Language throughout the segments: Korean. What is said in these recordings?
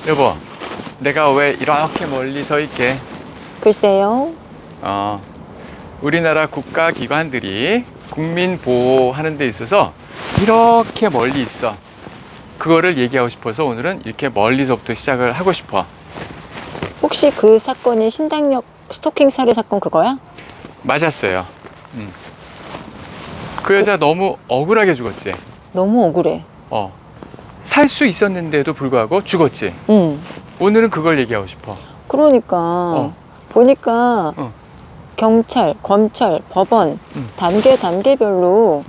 여보, 내가 왜 이렇게 멀리 서 있게? 글쎄요. 우리나라 국가기관들이 국민 보호하는 데 있어서 이렇게 멀리 있어. 그거를 얘기하고 싶어서 오늘은 이렇게 멀리서부터 시작을 하고 싶어. 혹시 그 사건이 신당역 스토킹 살해 사건 그거야? 맞았어요. 그 여자 너무 억울하게 죽었지. 너무 억울해. 살 수 있었는데도 불구하고 죽었지. 응. 오늘은 그걸 얘기하고 싶어. 그러니까 보니까 경찰, 검찰, 법원 단계별로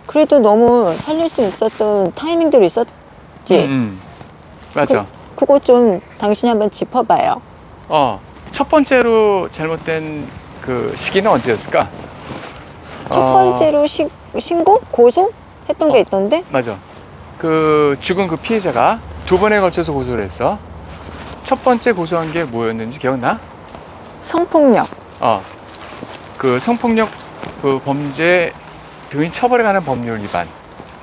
그래도 너무 살릴 수 있었던 타이밍들이 있었지. 맞아. 그거 좀 당신이 한번 짚어봐요. 첫 번째로 잘못된 그 시기는 언제였을까? 첫 번째로 신고? 고소? 했던 게 있던데? 맞아. 그 죽은 그 피해자가 두 번에 걸쳐서 고소를 했어. 첫 번째 고소한 게 뭐였는지 기억나? 성폭력. 그 성폭력 그 범죄 등의 처벌에 관한 법률 위반.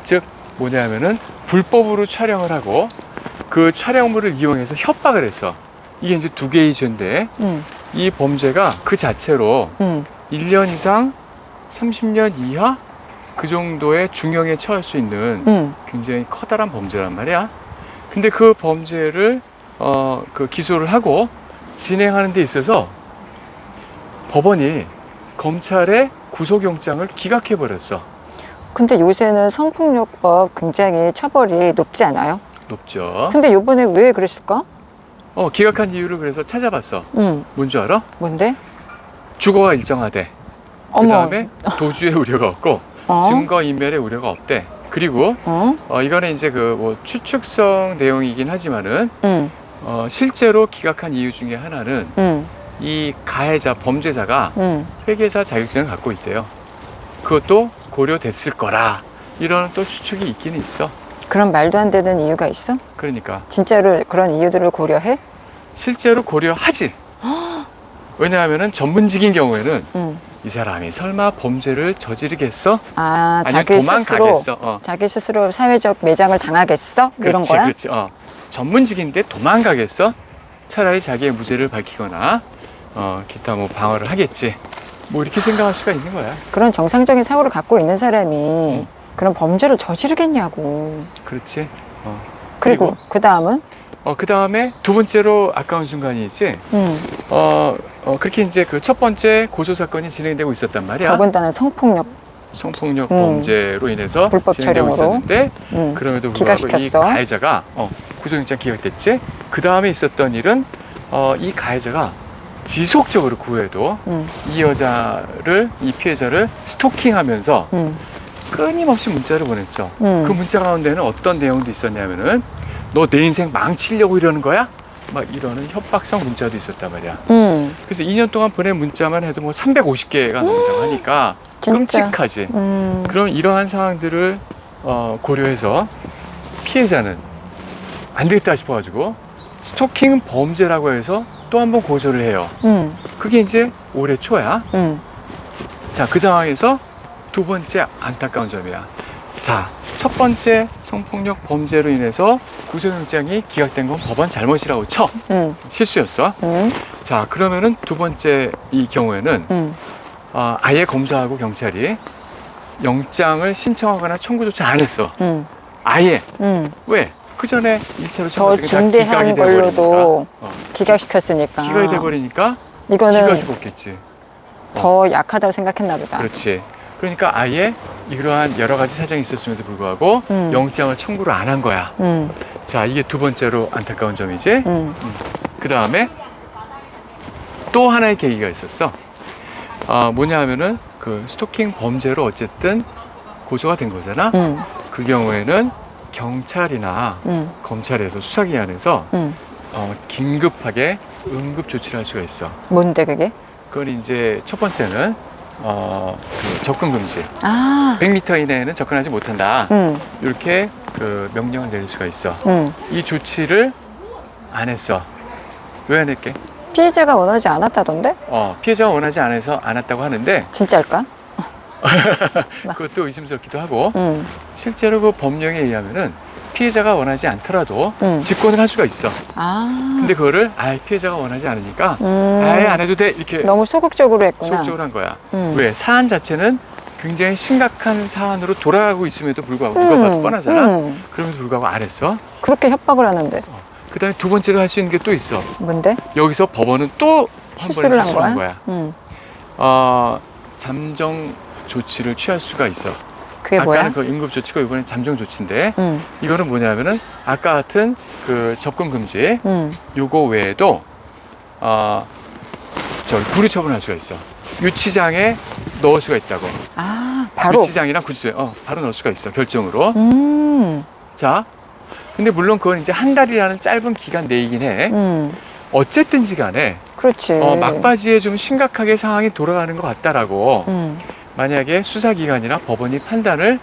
즉 뭐냐면은 불법으로 촬영을 하고 그 촬영물을 이용해서 협박을 했어. 이게 이제 두 개의 죄인데 이 범죄가 그 자체로 1년 이상 30년 이하 그 정도의 중형에 처할 수 있는 굉장히 커다란 범죄란 말이야. 근데 그 범죄를 그 기소를 하고 진행하는 데 있어서 법원이 검찰의 구속영장을 기각해 버렸어. 근데 요새는 성폭력법 굉장히 처벌이 높지 않아요? 높죠. 근데 요번에 왜 그랬을까? 기각한 이유를 그래서 찾아봤어. 뭔지 알아? 뭔데? 주거가 일정하대. 그 어머. 다음에 도주의 우려가 없고 증거인멸의 우려가 없대. 그리고 이거는 이제 그 뭐 추측성 내용이긴 하지만은 실제로 기각한 이유 중에 하나는 이 가해자 범죄자가 회계사 자격증을 갖고 있대요. 그것도 고려됐을 거라 이런 또 추측이 있기는 있어. 그런 말도 안 되는 이유가 있어? 그러니까 진짜로 그런 이유들을 고려해? 실제로 고려하지. 왜냐하면은 전문직인 경우에는 이 사람이 설마 범죄를 저지르겠어? 아, 아니면 자기 스스로 도망가겠어? 자기 스스로 사회적 매장을 당하겠어? 이런 그렇지, 거야? 그렇지. 전문직인데 도망가겠어? 차라리 자기의 무죄를 밝히거나 기타 뭐 방어를 하겠지. 뭐 이렇게 생각할 수가 있는 거야. 그런 정상적인 사고를 갖고 있는 사람이 그런 범죄를 저지르겠냐고. 그렇지. 그리고 그 다음은? 그 다음에 두 번째로 아까운 순간이 있지. 그렇게 이제 그 첫 번째 고소 사건이 진행되고 있었단 말이야. 더군다나 성폭력 범죄로 인해서 불법 진행되고 촬영으로. 있었는데 그럼에도 불구하고 이 기각시켰어. 가해자가 구속영장 기각됐지. 그 다음에 있었던 일은 이 가해자가 지속적으로 그 후에도 이 여자를 이 피해자를 스토킹하면서 끊임없이 문자를 보냈어. 그 문자 가운데는 어떤 내용도 있었냐면은 너 내 인생 망치려고 이러는 거야? 막 이러는 협박성 문자도 있었단 말이야. 그래서 2년 동안 보낸 문자만 해도 뭐 350개가 넘는다고 하니까 진짜. 끔찍하지. 그럼 이러한 상황들을 고려해서 피해자는 안 되겠다 싶어가지고 스토킹 범죄라고 해서 또 한 번 고소를 해요. 그게 이제 올해 초야. 자, 그 상황에서 두 번째 안타까운 점이야. 자, 첫 번째 성폭력 범죄로 인해서 구속영장이 기각된 건 법원 잘못이라고 쳐. 실수였어. 자, 그러면은 두 번째 이 경우에는 아예 검사하고 경찰이 영장을 신청하거나 청구조차 안 했어. 아예. 왜? 그 전에 1차로 더 중대한 걸로도 기각시켰으니까. 기각이 돼버리니까 이거는 기가 죽었겠지. 더 약하다고 생각했나 보다. 그렇지. 그러니까 아예 이러한 여러 가지 사정이 있었음에도 불구하고 영장을 청구를 안 한 거야. 자, 이게 두 번째로 안타까운 점이지. 그 다음에 또 하나의 계기가 있었어. 뭐냐 하면은 그 스토킹 범죄로 어쨌든 고소가 된 거잖아. 그 경우에는 경찰이나 검찰에서 수사기관에서 긴급하게 응급 조치를 할 수가 있어. 뭔데 그게? 그건 이제 첫 번째는 그 접근 금지. 100m 이내에는 접근하지 못한다. 이렇게 그 명령을 내릴 수가 있어. 이 조치를 안 했어. 왜 안 했게? 피해자가 원하지 않았다던데? 피해자가 원하지 않았다고 하는데 진짜일까? 그것도 의심스럽기도 하고 실제로 그 법령에 의하면은 피해자가 원하지 않더라도 응. 직권을 할 수가 있어. 아. 근데 그거를 아예 피해자가 원하지 않으니까 음. 아예 안 해도 돼 이렇게 너무 소극적으로 했구나. 소극적으로 한 거야. 음. 왜? 사안 자체는 굉장히 심각한 사안으로 돌아가고 있음에도 불구하고 누가 봐도 뻔하잖아. 그럼에도 불구하고 안 했어. 그렇게 협박을 하는데. 그 다음에 두 번째로 할 수 있는 게 또 있어. 뭔데? 여기서 법원은 또 한 번에 실수를 한 실수를 한 거야? 거야. 잠정 조치를 취할 수가 있어. 그게 아까는 뭐야? 그 응급 조치고 이번엔 잠정 조치인데 응. 이거는 뭐냐면은 아까 같은 그 접근 금지 응. 요거 외에도 구류 처분할 수가 있어. 유치장에 넣을 수가 있다고. 아, 바로. 유치장이랑 구치소에 바로 넣을 수가 있어. 결정으로. 음. 자, 근데 물론 그건 이제 한 달이라는 짧은 기간 내이긴 해. 어쨌든지 간에 그렇지. 막바지에 좀 심각하게 상황이 돌아가는 것 같다라고 만약에 수사기관이나 법원이 판단을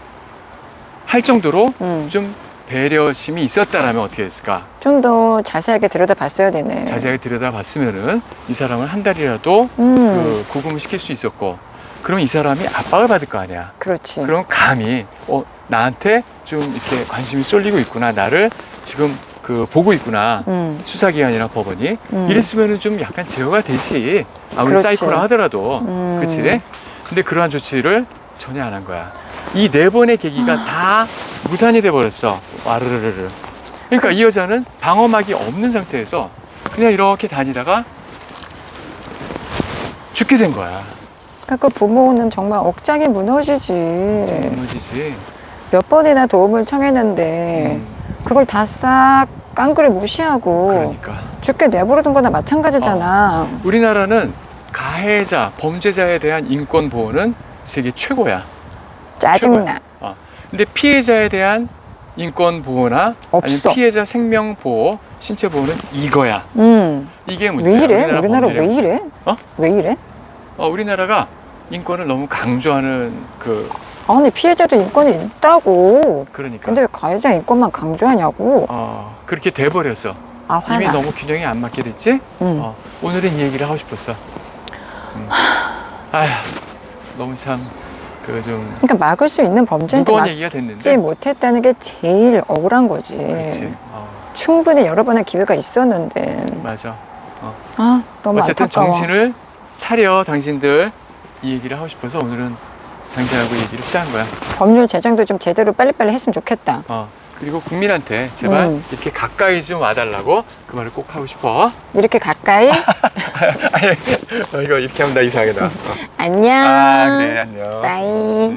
할 정도로 좀 배려심이 있었다라면 어떻게 했을까? 좀 더 자세하게 들여다봤어야 되네. 자세하게 들여다봤으면은 이 사람을 한 달이라도 그 구금을 시킬 수 있었고, 그럼 이 사람이 압박을 받을 거 아니야. 그렇지. 그럼 감히 나한테 좀 이렇게 관심이 쏠리고 있구나, 나를 지금 그 보고 있구나, 수사기관이나 법원이 이랬으면은 좀 약간 제어가 되지. 아무리 그렇지. 사이코라 하더라도, 그렇지? 근데 그러한 조치를 전혀 안 한 거야. 이 네 번의 계기가 다 무산이 돼 버렸어. 와르르르. 그러니까 이 여자는 방어막이 없는 상태에서 그냥 이렇게 다니다가 죽게 된 거야. 그러니까 그 부모는 정말 억장이 무너지지. 무너지지. 몇 번이나 도움을 청했는데 그걸 다 싹 깡그리 무시하고 그러니까. 죽게 내버려둔 거나 마찬가지잖아. 우리나라는 가해자, 범죄자에 대한 인권 보호는 세계 최고야. 짜증나. 근데 피해자에 대한 인권 보호나 없어. 아니면 피해자 생명 보호, 신체 보호는 이거야. 이게 문제야. 왜 이래? 우리나라 법률에. 왜 이래? 왜 이래? 우리나라가 인권을 너무 강조하는 아니 피해자도 인권이 있다고. 그러니까. 근데 왜 가해자 인권만 강조하냐고. 그렇게 돼버렸어. 아, 화나. 이미 너무 균형이 안 맞게 됐지? 오늘은 이 얘기를 하고 싶었어. 아휴, 너무 참 그러니까 막을 수 있는 범죄인데 무거운 막지 얘기가 됐는데. 못했다는 게 제일 억울한 거지. 그렇지. 충분히 여러 번의 기회가 있었는데. 맞아. 너무 어쨌든 안타까워. 정신을 차려, 당신들. 이 얘기를 하고 싶어서 오늘은 당신하고 얘기를 시작한 거야. 법률 제정도 좀 제대로 빨리빨리 했으면 좋겠다. 그리고 국민한테 제발 이렇게 가까이 좀 와달라고 그 말을 꼭 하고 싶어. 이렇게 가까이? 이거 이렇게 하면 나 이상하게 나. 안녕. 그래, 안녕. 빠이.